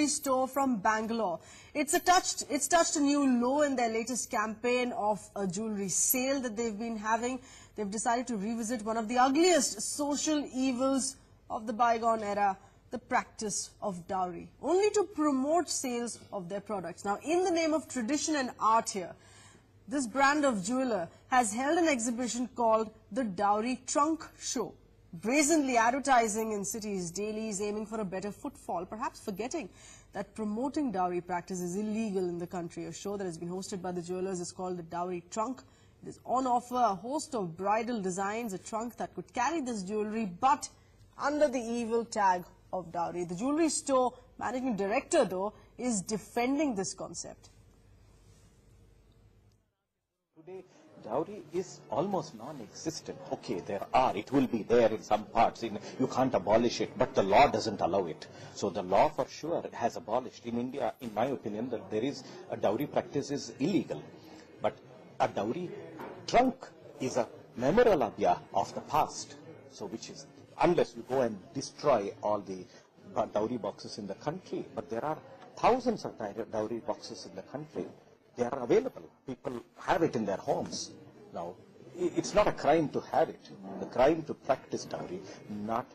store from Bangalore. It's touched a new low in their latest campaign of a jewelry sale that they've been having. They've decided to revisit one of the ugliest social evils of the bygone era, the practice of dowry, only to promote sales of their products. Now, in the name of tradition and art here, this brand of jeweler has held an exhibition called the Dowry Trunk Show, brazenly advertising in cities' dailies, aiming for a better footfall, perhaps forgetting that promoting dowry practice is illegal in the country. A show that has been hosted by the jewelers is called the Dowry Trunk. It is on offer a host of bridal designs, a trunk that could carry this jewelry, but under the evil tag of dowry. The jewelry store managing director, though, is defending this concept. Today, dowry is almost non-existent. Okay, it will be there in some parts. You can't abolish it, but the law doesn't allow it. So the law for sure has abolished. In India, in my opinion, that there is a dowry practice is illegal. But a dowry trunk is a memorabilia of the past. So which is, unless you go and destroy all the dowry boxes in the country, but there are thousands of dowry boxes in the country. They are available. People have it in their homes. Now, it's not a crime to have it. The crime to practice dowry, not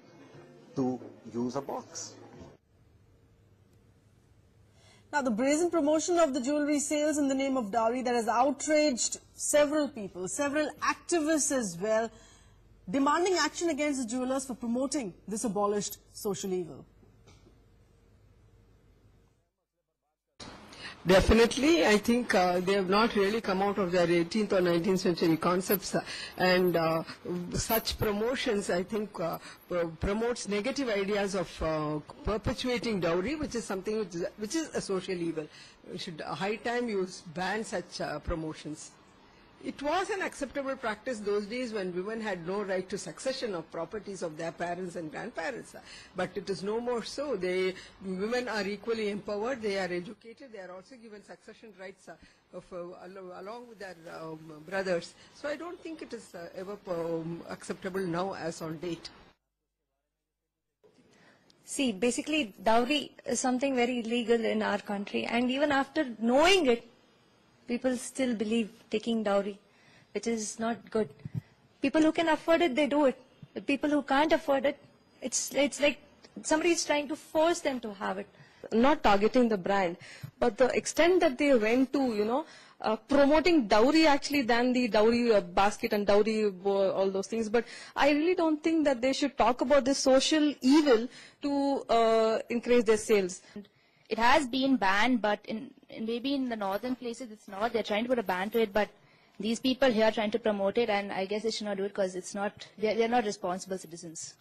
to use a box. Now, the brazen promotion of the jewelry sales in the name of dowry that has outraged several people, several activists as well, demanding action against the jewelers for promoting this abolished social evil. Definitely, I think they have not really come out of their 18th or 19th century concepts, and such promotions, I think, promotes negative ideas of perpetuating dowry, which is something which is a social evil. We should high time you ban such promotions. It was an acceptable practice those days when women had no right to succession of properties of their parents and grandparents. But it is no more so. Women are equally empowered, they are educated, they are also given succession rights along with their brothers. So I don't think it is ever acceptable now as on date. See, basically dowry is something very illegal in our country, and even after knowing it, people still believe taking dowry, which is not good. People who can afford it, they do it. The people who can't afford it, it's like somebody is trying to force them to have it. Not targeting the brand, but the extent that they went to, promoting dowry actually than the dowry basket and dowry all those things. But I really don't think that they should talk about this social evil to increase their sales. It has been banned, but maybe in the northern places it's not. They're trying to put a ban to it, but these people here are trying to promote it, and I guess they should not do it because it's not. They're not responsible citizens.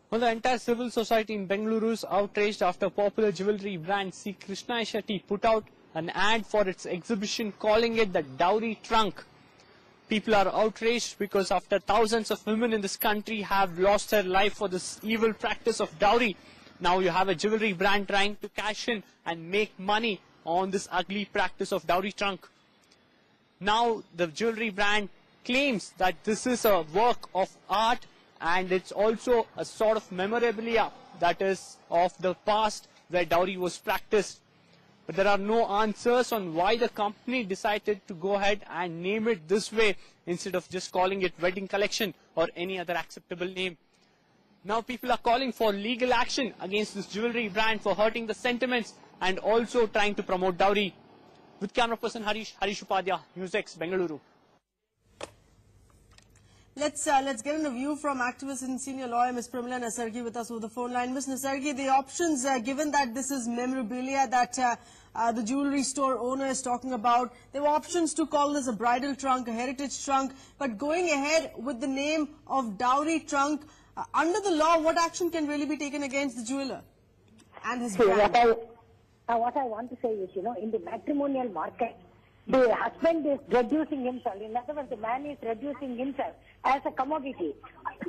Well, the entire civil society in Bengaluru is outraged after popular jewellery brand C. Krishna Shetty put out an ad for its exhibition calling it the Dowry Trunk. People are outraged because after thousands of women in this country have lost their life for this evil practice of dowry, now you have a jewelry brand trying to cash in and make money on this ugly practice of dowry trunk. Now the jewelry brand claims that this is a work of art and it's also a sort of memorabilia that is of the past where dowry was practiced. But there are no answers on why the company decided to go ahead and name it this way instead of just calling it wedding collection or any other acceptable name. Now people are calling for legal action against this jewelry brand for hurting the sentiments and also trying to promote dowry. With camera person Harish Upadhyay, NewsX, Bengaluru. Let's get a view from activist and senior lawyer Ms. Pramila Nasargi with us over the phone line. Ms. Nasargi, the options, given that this is memorabilia that the jewelry store owner is talking about, there were options to call this a bridal trunk, a heritage trunk, but going ahead with the name of dowry trunk, under the law, what action can really be taken against the jeweler and his brand? What I want to say is, in the matrimonial market, the husband is reducing himself. In other words, the man is reducing himself as a commodity,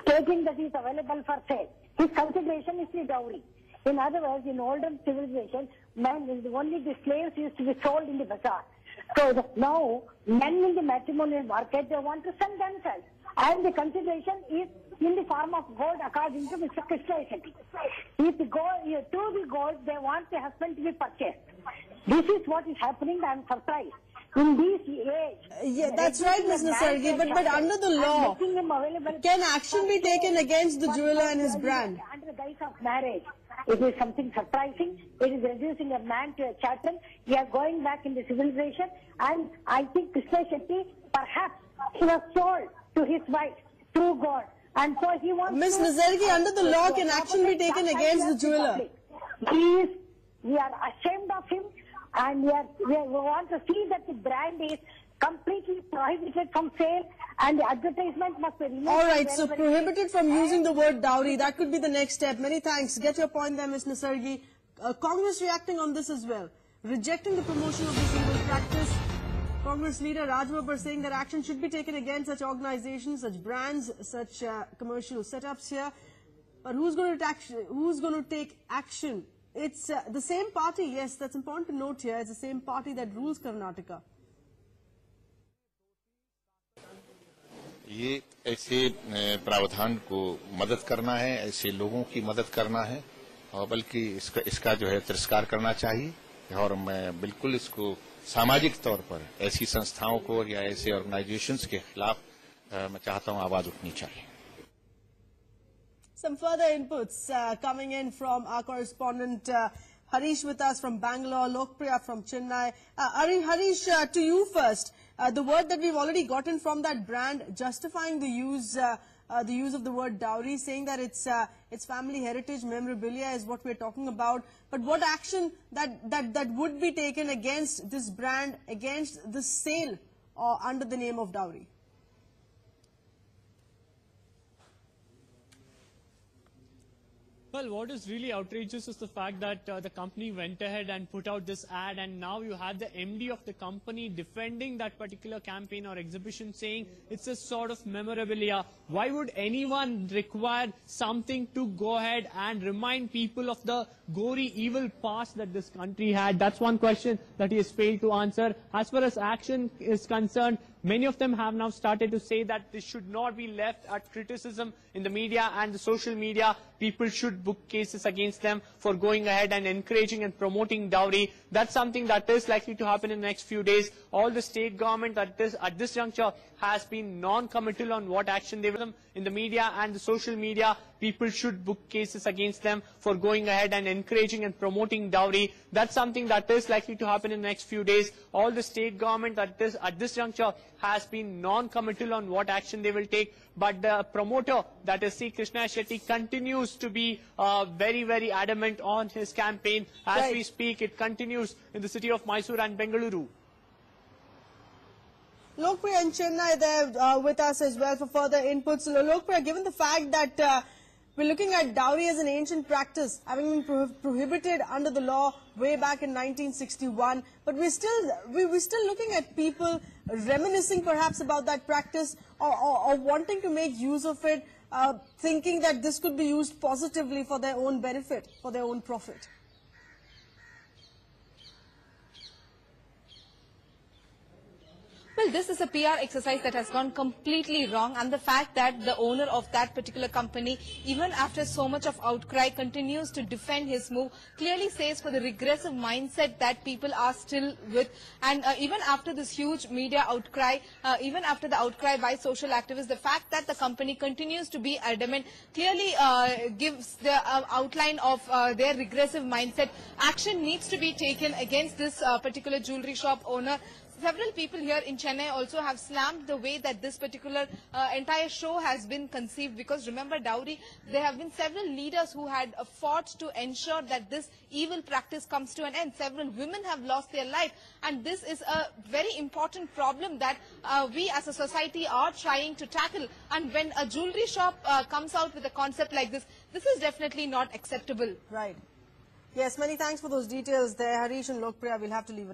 taking that is available for sale. His consideration is the dowry. In other words, in older civilization, only the slaves used to be sold in the bazaar. So now, men in the matrimonial market, they want to sell themselves. and the consideration is in the form of gold according to Mr. Krishna Shetty. If the gold, to the gold, they want the husband to be purchased. This is what is happening. I am surprised. In this age, yeah, that's right, Ms. Nasargi, but under the law, can action be taken against the jeweler and his brand? Under the guise of marriage, it is something surprising. It is reducing a man to a chattel. We are going back in the civilization, and I think Krishna Shetty, perhaps he was sold to his wife through God, and so he wants. Ms. Nasargi, under the law, can action be taken against the jeweler? Please, we are ashamed of him. And we want to see that the brand is completely prohibited from sale and the advertisement must be removed. All right, so prohibited from using the word dowry. That could be the next step. Many thanks. Get your point there, Ms. Nasargi. Congress reacting on this as well. Rejecting the promotion of this evil practice. Congress leader Raj Babbar saying that action should be taken against such organizations, such brands, such commercial setups here. But who's going to take action? It's the same party, yes, that's important to note here. It's the same party that rules Karnataka. ये ऐसे प्रावधान को मदद करना है, ऐसे लोगों की मदद करना है, और बल्कि इसका जो है तिरस्कार करना चाहिए। और मैं बिल्कुल इसको सामाजिक तौर पर ऐसी संस्थाओं को या ऐसे ऑर्गेनाइजेशंस के खिलाफ मैं चाहता हूं आवाज उठनी चाहिए। Some further inputs coming in from our correspondent Harish with us from Bangalore, Lokpriya from Chennai. Harish, to you first. The word that we've already gotten from that brand justifying the use of the word dowry, saying that it's family heritage memorabilia is what we're talking about. But what action that would be taken against this brand, against the sale under the name of dowry? Well, what is really outrageous is the fact that the company went ahead and put out this ad, and now you have the MD of the company defending that particular campaign or exhibition, saying it's a sort of memorabilia. Why would anyone require something to go ahead and remind people of the gory, evil past that this country had? That's one question that he has failed to answer. As far as action is concerned, many of them have now started to say that this should not be left at criticism in the media and the social media. People should book cases against them for going ahead and encouraging and promoting dowry. That's something that is likely to happen in the next few days. All the state government at this juncture has been non-committal on what action they will in the media and the social media. People should book cases against them for going ahead and encouraging and promoting dowry. That's something that is likely to happen in the next few days. All the state government at this juncture has been non-committal on what action they will take. But the promoter, that is C. Krishna Shetty, continues to be very, very adamant on his campaign. As we speak, it continues in the city of Mysore and Bengaluru. Lokpriya and Chennai there with us as well for further inputs. Lokpriya, given the fact that we're looking at dowry as an ancient practice, having been prohibited under the law way back in 1961, but we're still looking at people reminiscing perhaps about that practice or wanting to make use of it, thinking that this could be used positively for their own benefit, for their own profit. Well, this is a PR exercise that has gone completely wrong, and the fact that the owner of that particular company, even after so much of outcry, continues to defend his move clearly says for the regressive mindset that people are still with. And even after this huge media outcry, even after the outcry by social activists, the fact that the company continues to be adamant clearly gives the outline of their regressive mindset. Action needs to be taken against this particular jewelry shop owner. Several people here in Chennai also have slammed the way that this particular entire show has been conceived, because remember dowry, there have been several leaders who had fought to ensure that this evil practice comes to an end. Several women have lost their life, and this is a very important problem that we as a society are trying to tackle. And when a jewelry shop comes out with a concept like this, this is definitely not acceptable. Right. Yes, many thanks for those details there, Harish and Lokpriya. We'll have to leave it